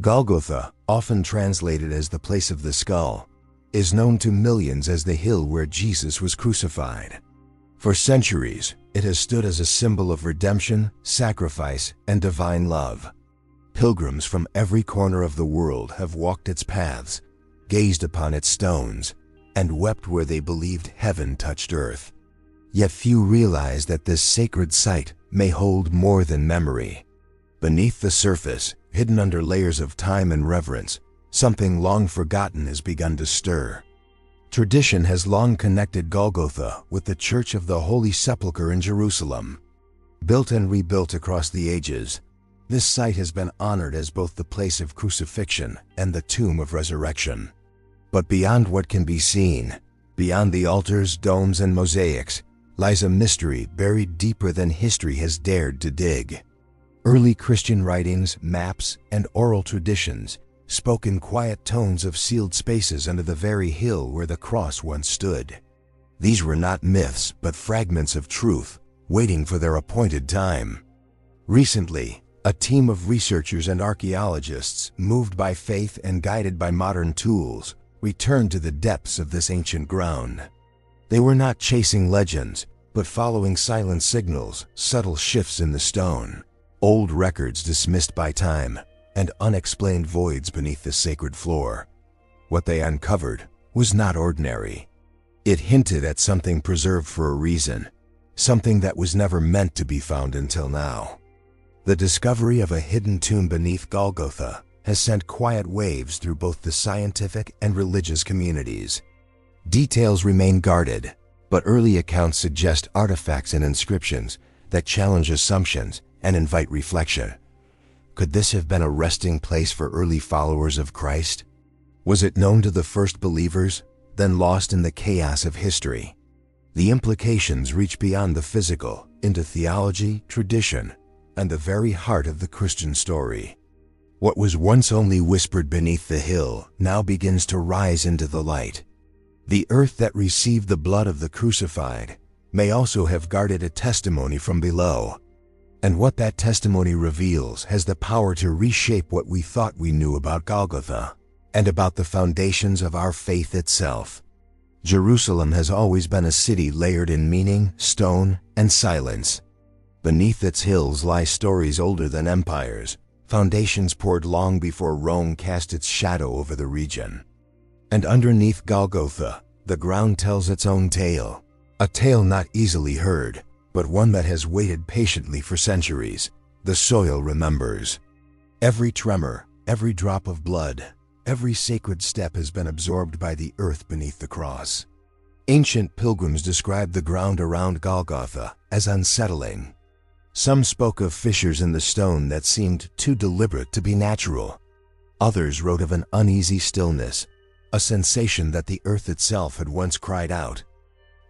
Golgotha, often translated as the place of the skull, is known to millions as the hill where Jesus was crucified. For centuries, it has stood as a symbol of redemption, sacrifice, and divine love. Pilgrims from every corner of the world have walked its paths, gazed upon its stones, and wept where they believed heaven touched earth. Yet few realize that this sacred site may hold more than memory. Beneath the surface, hidden under layers of time and reverence, something long forgotten has begun to stir. Tradition has long connected Golgotha with the Church of the Holy Sepulchre in Jerusalem. Built and rebuilt across the ages, this site has been honored as both the place of crucifixion and the tomb of resurrection. But beyond what can be seen, beyond the altars, domes, and mosaics, lies a mystery buried deeper than history has dared to dig. Early Christian writings, maps, and oral traditions spoke in quiet tones of sealed spaces under the very hill where the cross once stood. These were not myths, but fragments of truth, waiting for their appointed time. Recently, a team of researchers and archaeologists, moved by faith and guided by modern tools, returned to the depths of this ancient ground. They were not chasing legends, but following silent signals, subtle shifts in the stone, old records dismissed by time, and unexplained voids beneath the sacred floor. What they uncovered was not ordinary. It hinted at something preserved for a reason, something that was never meant to be found until now. The discovery of a hidden tomb beneath Golgotha has sent quiet waves through both the scientific and religious communities. Details remain guarded, but early accounts suggest artifacts and inscriptions that challenge assumptions and invite reflection. Could this have been a resting place for early followers of Christ? Was it known to the first believers, then lost in the chaos of history? The implications reach beyond the physical, into theology, tradition, and the very heart of the Christian story. What was once only whispered beneath the hill now begins to rise into the light. The earth that received the blood of the crucified may also have guarded a testimony from below. And what that testimony reveals has the power to reshape what we thought we knew about Golgotha and about the foundations of our faith itself. Jerusalem has always been a city layered in meaning, stone, and silence. Beneath its hills lie stories older than empires, foundations poured long before Rome cast its shadow over the region. And underneath Golgotha, the ground tells its own tale, a tale not easily heard, but one that has waited patiently for centuries. The soil remembers. Every tremor, every drop of blood, every sacred step has been absorbed by the earth beneath the cross. Ancient pilgrims described the ground around Golgotha as unsettling. Some spoke of fissures in the stone that seemed too deliberate to be natural. Others wrote of an uneasy stillness, a sensation that the earth itself had once cried out.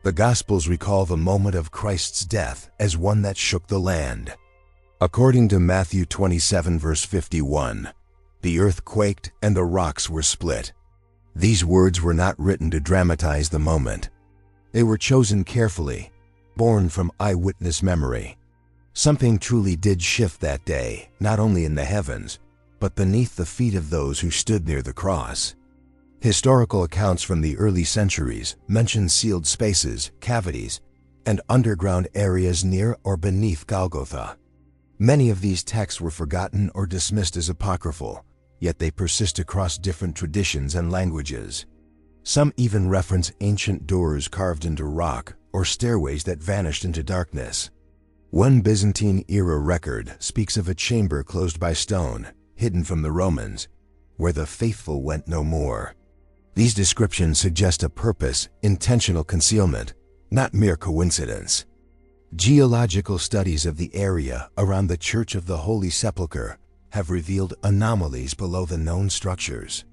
The Gospels recall the moment of Christ's death as one that shook the land. According to Matthew 27 verse 51, the earth quaked and the rocks were split. These words were not written to dramatize the moment. They were chosen carefully, born from eyewitness memory. Something truly did shift that day, not only in the heavens, but beneath the feet of those who stood near the cross. Historical accounts from the early centuries mention sealed spaces, cavities, and underground areas near or beneath Golgotha. Many of these texts were forgotten or dismissed as apocryphal, yet they persist across different traditions and languages. Some even reference ancient doors carved into rock or stairways that vanished into darkness. One Byzantine-era record speaks of a chamber closed by stone, hidden from the Romans, where the faithful went no more. These descriptions suggest a purpose, intentional concealment, not mere coincidence. Geological studies of the area around the Church of the Holy Sepulchre have revealed anomalies below the known structures.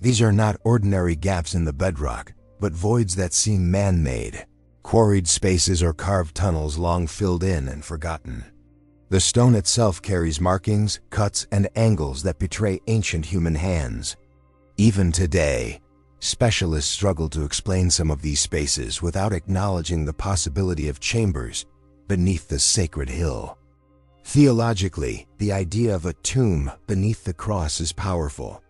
These are not ordinary gaps in the bedrock, but voids that seem man-made, quarried spaces or carved tunnels long filled in and forgotten. The stone itself carries markings, cuts, and angles that betray ancient human hands. Even today, specialists struggle to explain some of these spaces without acknowledging the possibility of chambers beneath the sacred hill. Theologically, the idea of a tomb beneath the cross is powerful.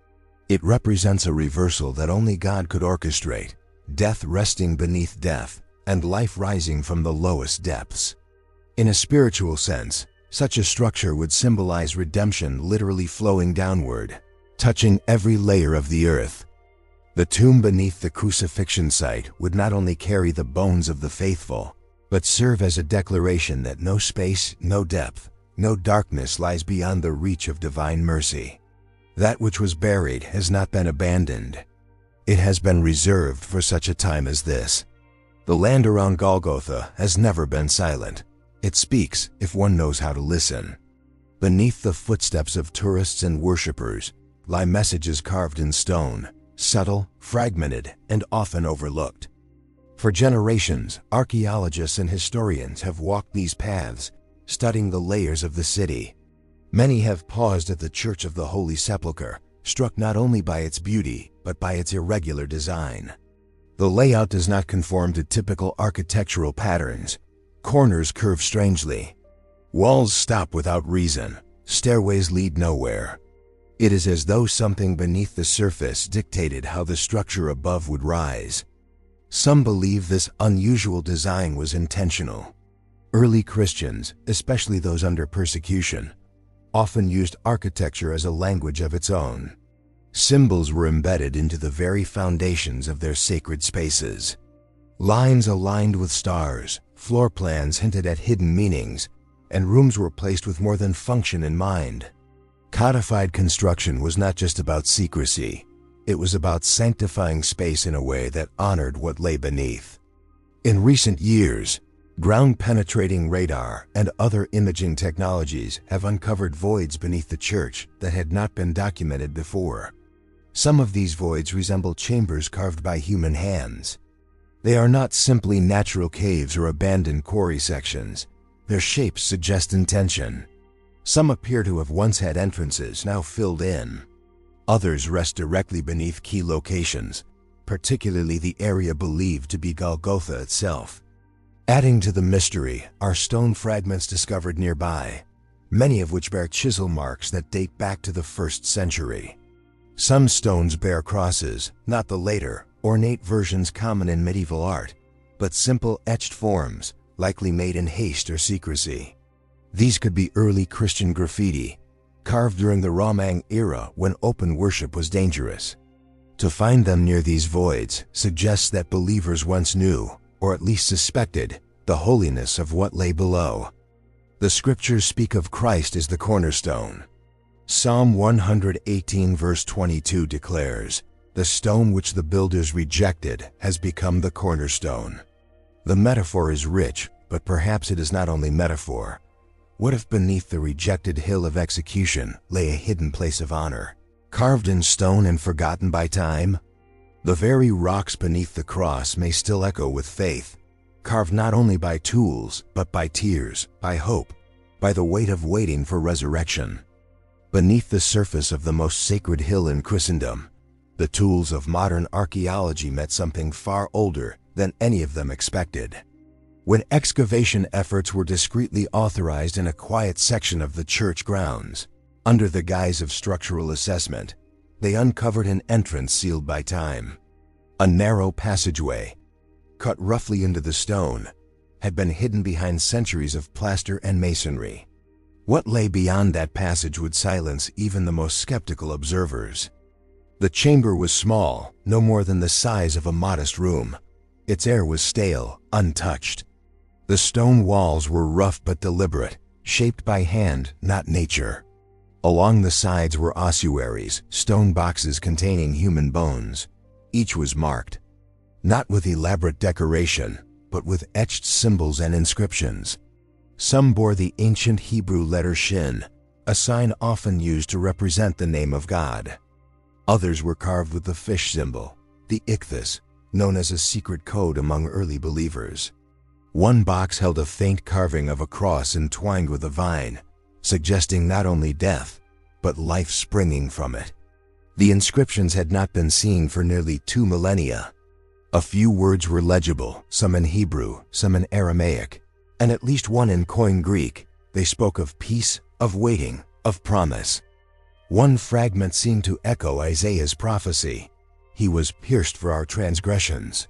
It represents a reversal that only God could orchestrate, death resting beneath death, and life rising from the lowest depths. In a spiritual sense, such a structure would symbolize redemption literally flowing downward, touching every layer of the earth. The tomb beneath the crucifixion site would not only carry the bones of the faithful, but serve as a declaration that no space, no depth, no darkness lies beyond the reach of divine mercy. That which was buried has not been abandoned. It has been reserved for such a time as this. The land around Golgotha has never been silent. It speaks if one knows how to listen. Beneath the footsteps of tourists and worshippers lie messages carved in stone, subtle, fragmented, and often overlooked. For generations, archaeologists and historians have walked these paths, studying the layers of the city. Many have paused at the Church of the Holy Sepulchre, struck not only by its beauty, but by its irregular design. The layout does not conform to typical architectural patterns. Corners curve strangely. Walls stop without reason. Stairways lead nowhere. It is as though something beneath the surface dictated how the structure above would rise. Some believe this unusual design was intentional. Early Christians, especially those under persecution, often used architecture as a language of its own. Symbols were embedded into the very foundations of their sacred spaces. Lines aligned with stars, floor plans hinted at hidden meanings, and rooms were placed with more than function in mind. Codified construction was not just about secrecy. It was about sanctifying space in a way that honored what lay beneath. In recent years, ground-penetrating radar and other imaging technologies have uncovered voids beneath the church that had not been documented before. Some of these voids resemble chambers carved by human hands. They are not simply natural caves or abandoned quarry sections. Their shapes suggest intention. Some appear to have once had entrances now filled in. Others rest directly beneath key locations, particularly the area believed to be Golgotha itself. Adding to the mystery are stone fragments discovered nearby, many of which bear chisel marks that date back to the 1st century. Some stones bear crosses, not the later, ornate versions common in medieval art, but simple etched forms, likely made in haste or secrecy. These could be early Christian graffiti, carved during the Roman era when open worship was dangerous. To find them near these voids suggests that believers once knew, or at least suspected, the holiness of what lay below. The scriptures speak of Christ as the cornerstone. Psalm 118 verse 22 declares, "The stone which the builders rejected has become the cornerstone." The metaphor is rich, but perhaps it is not only metaphor. What if beneath the rejected hill of execution lay a hidden place of honor, carved in stone and forgotten by time? The very rocks beneath the cross may still echo with faith, carved not only by tools, but by tears, by hope, by the weight of waiting for resurrection. Beneath the surface of the most sacred hill in Christendom, the tools of modern archaeology met something far older than any of them expected. When excavation efforts were discreetly authorized in a quiet section of the church grounds, under the guise of structural assessment, they uncovered an entrance sealed by time. A narrow passageway, cut roughly into the stone, had been hidden behind centuries of plaster and masonry. What lay beyond that passage would silence even the most skeptical observers. The chamber was small, no more than the size of a modest room. Its air was stale, untouched. The stone walls were rough but deliberate, shaped by hand, not nature. Along the sides were ossuaries, stone boxes containing human bones. Each was marked, not with elaborate decoration, but with etched symbols and inscriptions. Some bore the ancient Hebrew letter Shin, a sign often used to represent the name of God. Others were carved with the fish symbol, the ichthys, known as a secret code among early believers. One box held a faint carving of a cross entwined with a vine, suggesting not only death, but life springing from it. The inscriptions had not been seen for nearly 2 millennia. A few words were legible, some in Hebrew, some in Aramaic, and at least one in Koine Greek, They spoke of peace, of waiting, of promise. One fragment seemed to echo Isaiah's prophecy. He was pierced for our transgressions.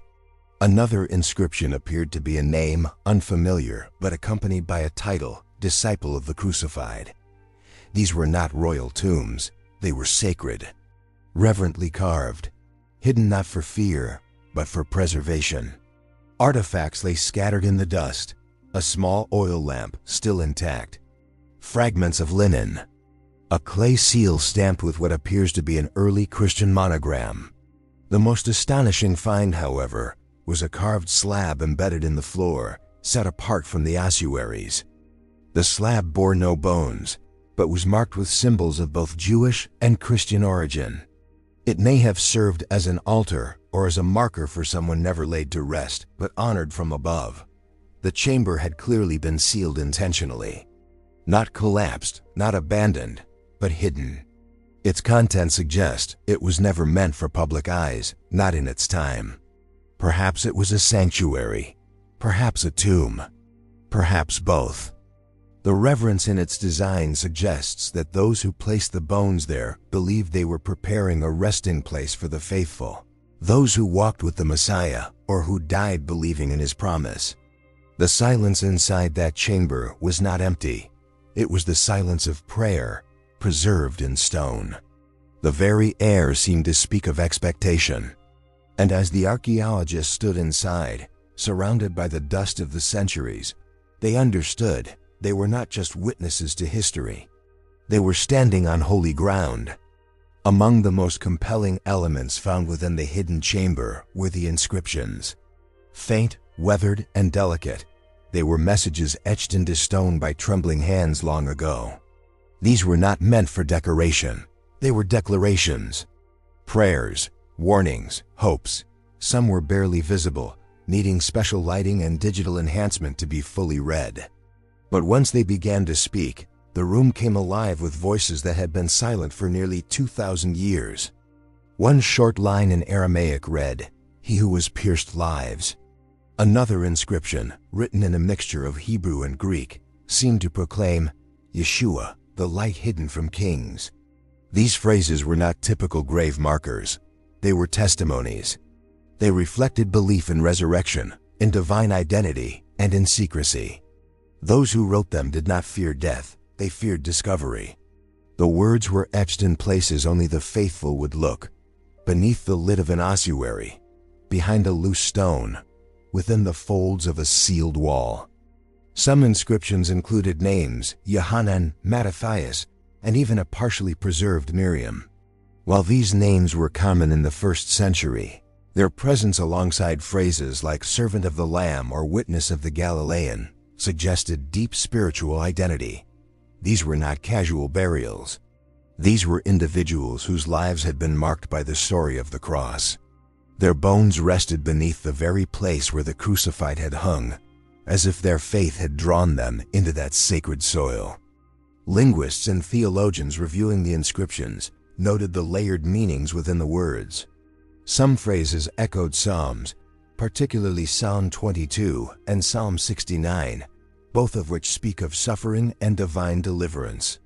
Another inscription appeared to be a name, unfamiliar, but accompanied by a title, Disciple of the Crucified. These were not royal tombs. They were sacred, reverently carved, hidden not for fear, but for preservation. Artifacts lay scattered in the dust, a small oil lamp still intact, fragments of linen, a clay seal stamped with what appears to be an early Christian monogram. The most astonishing find, however, was a carved slab embedded in the floor, set apart from the ossuaries. The slab bore no bones, but was marked with symbols of both Jewish and Christian origin. It may have served as an altar or as a marker for someone never laid to rest, but honored from above. The chamber had clearly been sealed intentionally. Not collapsed, not abandoned, but hidden. Its contents suggest it was never meant for public eyes, not in its time. Perhaps it was a sanctuary, perhaps a tomb, perhaps both. The reverence in its design suggests that those who placed the bones there believed they were preparing a resting place for the faithful, those who walked with the Messiah or who died believing in his promise. The silence inside that chamber was not empty. It was the silence of prayer, preserved in stone. The very air seemed to speak of expectation. And as the archaeologists stood inside, surrounded by the dust of the centuries, they understood they were not just witnesses to history. They were standing on holy ground. Among the most compelling elements found within the hidden chamber were the inscriptions. Faint, weathered, and delicate, they were messages etched into stone by trembling hands long ago. These were not meant for decoration. They were declarations, prayers, warnings, hopes. Some were barely visible, needing special lighting and digital enhancement to be fully read. But once they began to speak, the room came alive with voices that had been silent for nearly 2,000 years. One short line in Aramaic read, "He who was pierced lives." Another inscription, written in a mixture of Hebrew and Greek, seemed to proclaim, "Yeshua, the light hidden from kings." These phrases were not typical grave markers. They were testimonies. They reflected belief in resurrection, in divine identity, and in secrecy. Those who wrote them did not fear death, they feared discovery. The words were etched in places only the faithful would look, beneath the lid of an ossuary, behind a loose stone, within the folds of a sealed wall. Some inscriptions included names, Yohanan, Mattathias, and even a partially preserved Miriam. While these names were common in the 1st century, their presence alongside phrases like servant of the Lamb or witness of the Galilean suggested deep spiritual identity. These were not casual burials. These were individuals whose lives had been marked by the story of the cross. Their bones rested beneath the very place where the crucified had hung, as if their faith had drawn them into that sacred soil. Linguists and theologians reviewing the inscriptions noted the layered meanings within the words. Some phrases echoed Psalms, particularly Psalm 22 and Psalm 69, both of which speak of suffering and divine deliverance.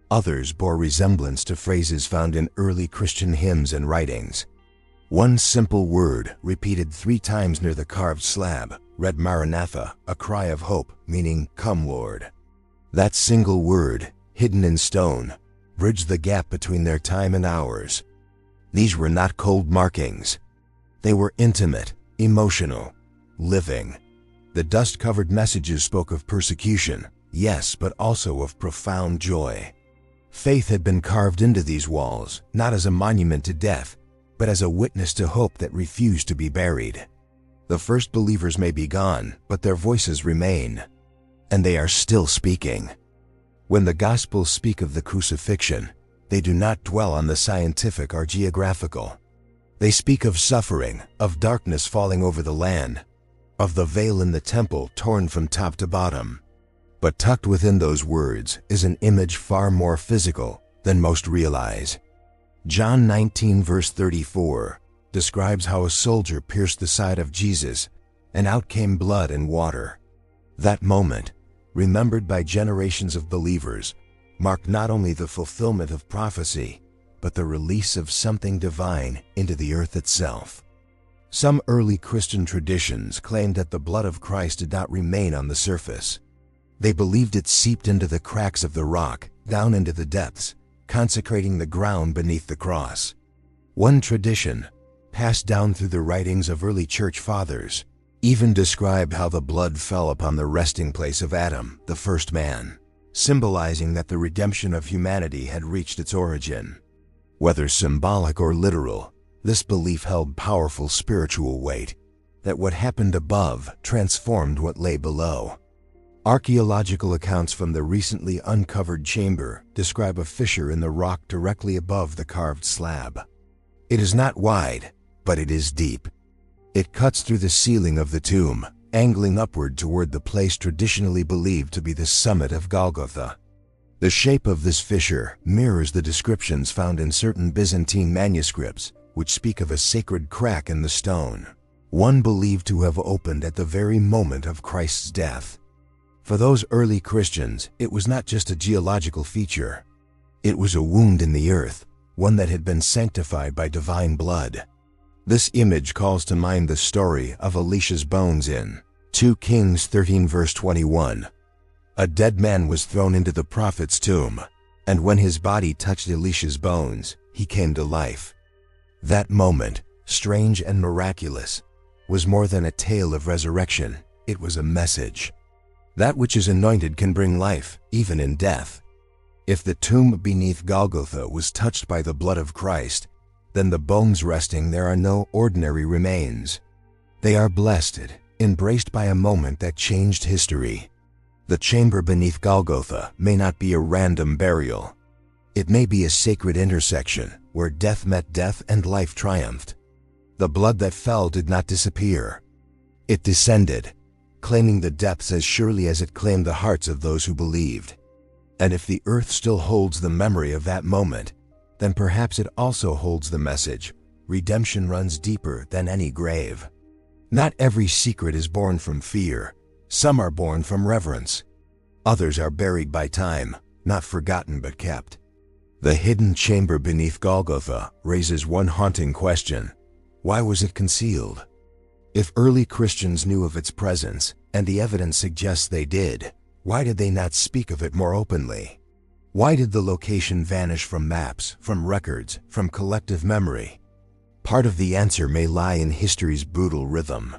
Others bore resemblance to phrases found in early Christian hymns and writings. One simple word, repeated 3 times near the carved slab, read Maranatha, a cry of hope, meaning, "Come, Lord." That single word, hidden in stone, bridged the gap between their time and ours. These were not cold markings. They were intimate, emotional, living. The dust-covered messages spoke of persecution, yes, but also of profound joy. Faith had been carved into these walls, not as a monument to death, but as a witness to hope that refused to be buried. The first believers may be gone, but their voices remain, and they are still speaking. When the Gospels speak of the crucifixion, they do not dwell on the scientific or geographical. They speak of suffering, of darkness falling over the land, of the veil in the temple torn from top to bottom. But tucked within those words is an image far more physical than most realize. John 19 verse 34 describes how a soldier pierced the side of Jesus, and out came blood and water. That moment, remembered by generations of believers, marked not only the fulfillment of prophecy, but the release of something divine into the earth itself. Some early Christian traditions claimed that the blood of Christ did not remain on the surface. They believed it seeped into the cracks of the rock, down into the depths, consecrating the ground beneath the cross. One tradition, passed down through the writings of early church fathers, even described how the blood fell upon the resting place of Adam, the first man, symbolizing that the redemption of humanity had reached its origin. Whether symbolic or literal, this belief held powerful spiritual weight, that what happened above transformed what lay below. Archaeological accounts from the recently uncovered chamber describe a fissure in the rock directly above the carved slab. It is not wide, but it is deep. It cuts through the ceiling of the tomb, angling upward toward the place traditionally believed to be the summit of Golgotha. The shape of this fissure mirrors the descriptions found in certain Byzantine manuscripts, which speak of a sacred crack in the stone, one believed to have opened at the very moment of Christ's death. For those early Christians, it was not just a geological feature. It was a wound in the earth, one that had been sanctified by divine blood. This image calls to mind the story of Elisha's bones in 2 Kings 13 verse 21. A dead man was thrown into the prophet's tomb, and when his body touched Elisha's bones, he came to life. That moment, strange and miraculous, was more than a tale of resurrection. It was a message. That which is anointed can bring life, even in death. If the tomb beneath Golgotha was touched by the blood of Christ, then the bones resting there are no ordinary remains. They are blessed, embraced by a moment that changed history. The chamber beneath Golgotha may not be a random burial. It may be a sacred intersection where death met death and life triumphed. The blood that fell did not disappear. It descended, claiming the depths as surely as it claimed the hearts of those who believed. And if the earth still holds the memory of that moment, then perhaps it also holds the message: redemption runs deeper than any grave. Not every secret is born from fear. Some are born from reverence. Others are buried by time, not forgotten but kept. The hidden chamber beneath Golgotha raises one haunting question: why was it concealed? If early Christians knew of its presence, and the evidence suggests they did, why did they not speak of it more openly? Why did the location vanish from maps, from records, from collective memory? Part of the answer may lie in history's brutal rhythm.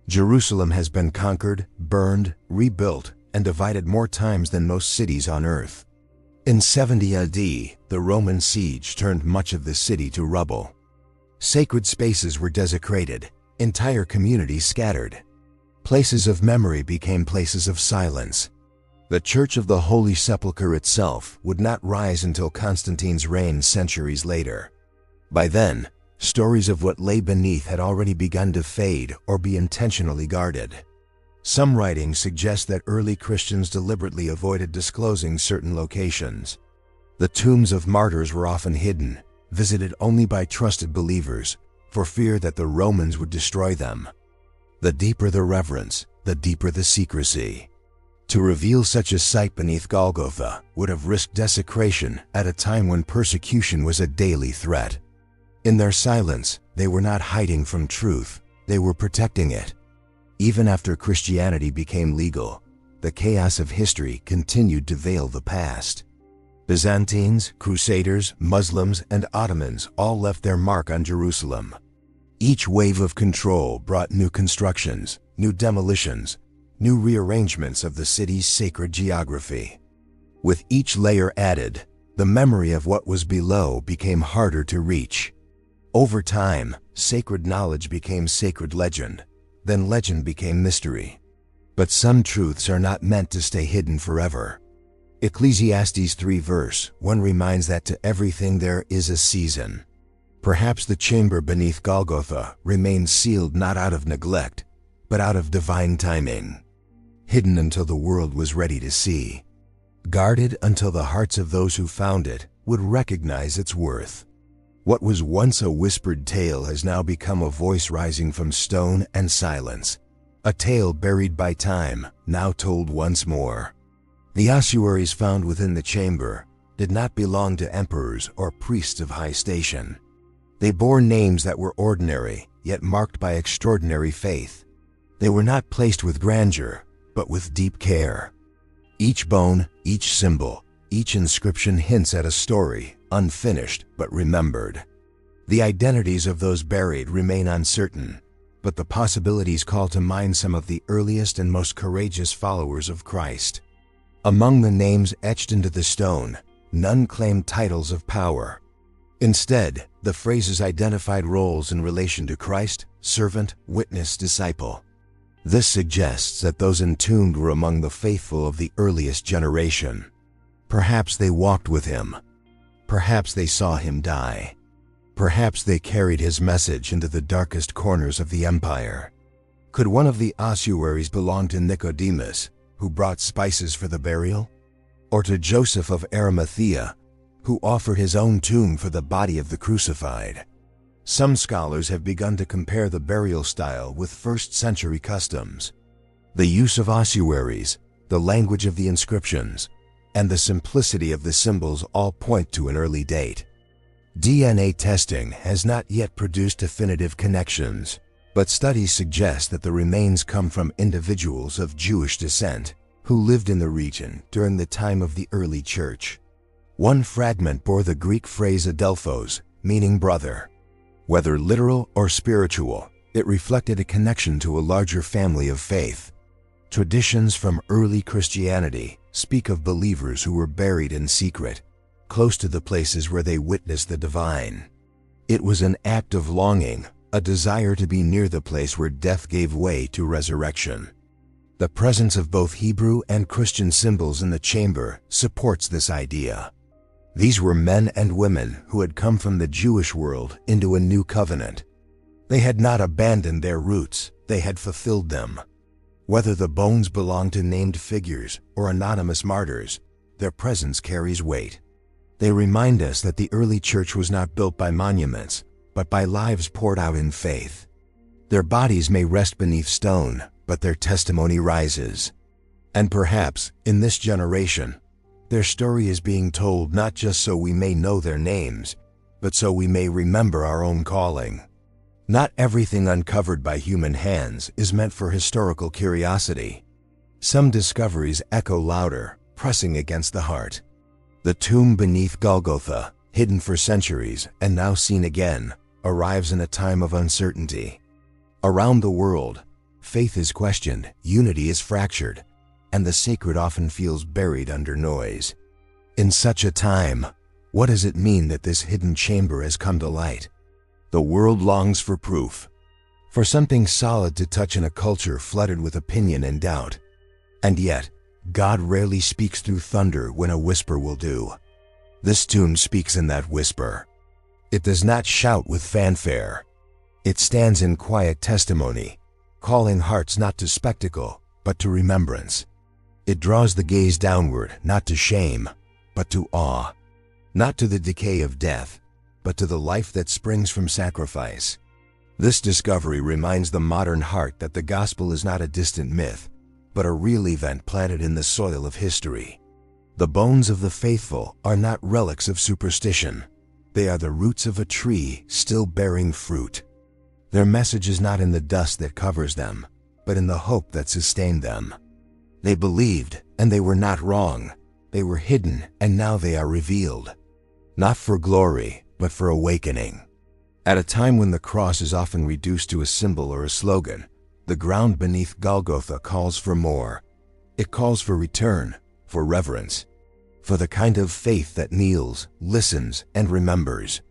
Jerusalem has been conquered, burned, rebuilt, and divided more times than most cities on earth. In 70 AD, the Roman siege turned much of the city to rubble. Sacred spaces were desecrated, entire communities scattered. Places of memory became places of silence. The Church of the Holy Sepulchre itself would not rise until Constantine's reign centuries later. By then, stories of what lay beneath had already begun to fade or be intentionally guarded. Some writings suggest that early Christians deliberately avoided disclosing certain locations. The tombs of martyrs were often hidden, visited only by trusted believers, for fear that the Romans would destroy them. The deeper the reverence, the deeper the secrecy. To reveal such a site beneath Golgotha would have risked desecration at a time when persecution was a daily threat. In their silence, they were not hiding from truth, they were protecting it. Even after Christianity became legal, the chaos of history continued to veil the past. Byzantines, Crusaders, Muslims, and Ottomans all left their mark on Jerusalem. Each wave of control brought new constructions, new demolitions, new rearrangements of the city's sacred geography. With each layer added, the memory of what was below became harder to reach. Over time, sacred knowledge became sacred legend, then legend became mystery. But some truths are not meant to stay hidden forever. Ecclesiastes 3 verse 1 reminds that to everything there is a season. Perhaps the chamber beneath Golgotha remained sealed not out of neglect, but out of divine timing. Hidden until the world was ready to see. Guarded until the hearts of those who found it would recognize its worth. What was once a whispered tale has now become a voice rising from stone and silence, a tale buried by time, now told once more. The ossuaries found within the chamber did not belong to emperors or priests of high station. They bore names that were ordinary, yet marked by extraordinary faith. They were not placed with grandeur, but with deep care. Each bone, each symbol, each inscription hints at a story, unfinished but remembered. The identities of those buried remain uncertain, but the possibilities call to mind some of the earliest and most courageous followers of Christ. Among the names etched into the stone, none claimed titles of power. Instead, the phrases identified roles in relation to Christ: servant, witness, disciple. This suggests that those entombed were among the faithful of the earliest generation. Perhaps they walked with him. Perhaps they saw him die. Perhaps they carried his message into the darkest corners of the empire. Could one of the ossuaries belong to Nicodemus, who brought spices for the burial? Or to Joseph of Arimathea, who offered his own tomb for the body of the crucified? Some scholars have begun to compare the burial style with first-century customs. The use of ossuaries, the language of the inscriptions, and the simplicity of the symbols all point to an early date. DNA testing has not yet produced definitive connections, but studies suggest that the remains come from individuals of Jewish descent who lived in the region during the time of the early church. One fragment bore the Greek phrase adelphos, meaning brother. Whether literal or spiritual, it reflected a connection to a larger family of faith. Traditions from early Christianity speak of believers who were buried in secret, close to the places where they witnessed the divine. It was an act of longing, a desire to be near the place where death gave way to resurrection. The presence of both Hebrew and Christian symbols in the chamber supports this idea. These were men and women who had come from the Jewish world into a new covenant. They had not abandoned their roots, they had fulfilled them. Whether the bones belong to named figures or anonymous martyrs, their presence carries weight. They remind us that the early church was not built by monuments, but by lives poured out in faith. Their bodies may rest beneath stone, but their testimony rises. And perhaps, in this generation, their story is being told not just so we may know their names, but so we may remember our own calling. Not everything uncovered by human hands is meant for historical curiosity. Some discoveries echo louder, pressing against the heart. The tomb beneath Golgotha, hidden for centuries and now seen again, arrives in a time of uncertainty. Around the world, faith is questioned, unity is fractured, and the sacred often feels buried under noise. In such a time, what does it mean that this hidden chamber has come to light? The world longs for proof, for something solid to touch in a culture flooded with opinion and doubt. And yet, God rarely speaks through thunder when a whisper will do. This tomb speaks in that whisper. It does not shout with fanfare. It stands in quiet testimony, calling hearts not to spectacle, but to remembrance. It draws the gaze downward, not to shame, but to awe. Not to the decay of death, but to the life that springs from sacrifice. This discovery reminds the modern heart that the gospel is not a distant myth, but a real event planted in the soil of history. The bones of the faithful are not relics of superstition. They are the roots of a tree still bearing fruit. Their message is not in the dust that covers them, but in the hope that sustained them. They believed, and they were not wrong. They were hidden, and now they are revealed. Not for glory, but for awakening. At a time when the cross is often reduced to a symbol or a slogan, the ground beneath Golgotha calls for more. It calls for return, for reverence, for the kind of faith that kneels, listens, and remembers.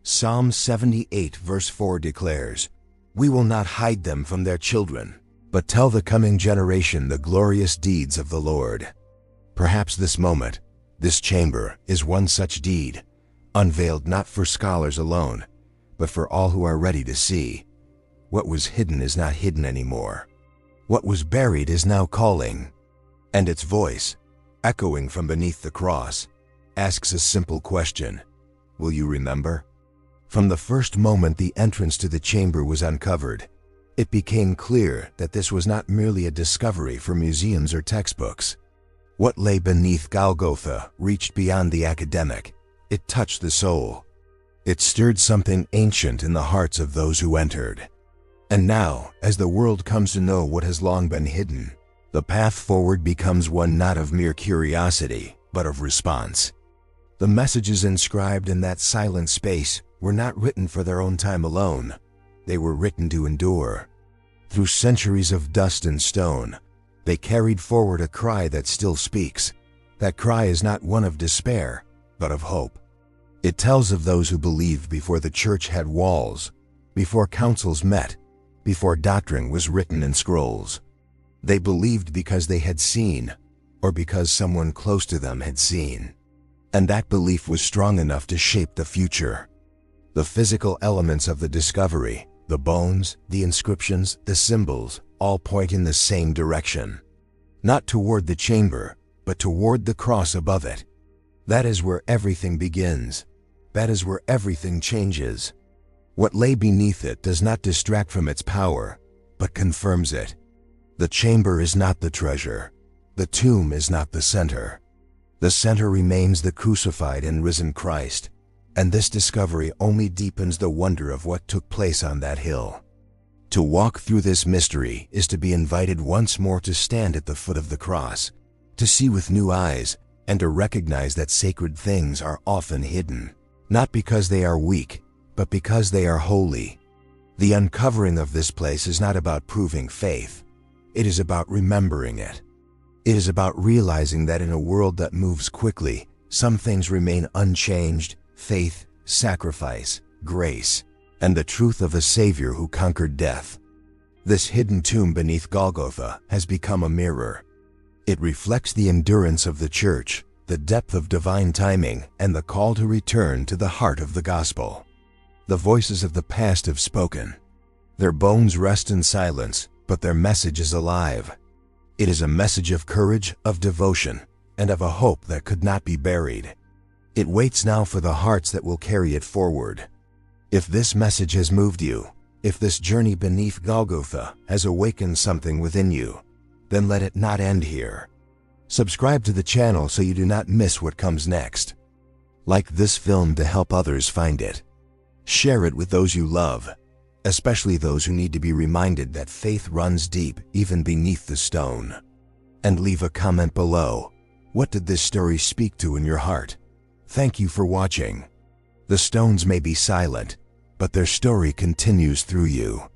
Psalm 78 verse 4 declares, "We will not hide them from their children, but tell the coming generation the glorious deeds of the Lord." Perhaps this moment, this chamber, is one such deed, unveiled not for scholars alone, but for all who are ready to see. What was hidden is not hidden anymore. What was buried is now calling. And its voice, echoing from beneath the cross, asks a simple question: will you remember? From the first moment the entrance to the chamber was uncovered, It became clear that this was not merely a discovery for museums or textbooks. What lay beneath Golgotha reached beyond the academic. It touched the soul. It stirred something ancient in the hearts of those who entered. And now, as the world comes to know what has long been hidden, the path forward becomes one not of mere curiosity, but of response. The messages inscribed in that silent space were not written for their own time alone. They were written to endure. Through centuries of dust and stone, they carried forward a cry that still speaks. That cry is not one of despair, but of hope. It tells of those who believed before the church had walls, before councils met, before doctrine was written in scrolls. They believed because they had seen, or because someone close to them had seen. And that belief was strong enough to shape the future. The physical elements of the discovery, the bones, the inscriptions, the symbols, all point in the same direction. Not toward the chamber, but toward the cross above it. That is where everything begins. That is where everything changes. What lay beneath it does not distract from its power, but confirms it. The chamber is not the treasure. The tomb is not the center. The center remains the crucified and risen Christ. And this discovery only deepens the wonder of what took place on that hill. To walk through this mystery is to be invited once more to stand at the foot of the cross, to see with new eyes, and to recognize that sacred things are often hidden, not because they are weak, but because they are holy. The uncovering of this place is not about proving faith. It is about remembering it. It is about realizing that in a world that moves quickly, some things remain unchanged: faith, sacrifice, grace, and the truth of a Savior who conquered death. This hidden tomb beneath Golgotha has become a mirror. It reflects the endurance of the church, the depth of divine timing, and the call to return to the heart of the gospel. The voices of the past have spoken. Their bones rest in silence, but their message is alive. It is a message of courage, of devotion, and of a hope that could not be buried. It waits now for the hearts that will carry it forward. If this message has moved you, if this journey beneath Golgotha has awakened something within you, then let it not end here. Subscribe to the channel so you do not miss what comes next. Like this film to help others find it. Share it with those you love, especially those who need to be reminded that faith runs deep even beneath the stone. And leave a comment below. What did this story speak to in your heart? Thank you for watching. The stones may be silent, but their story continues through you.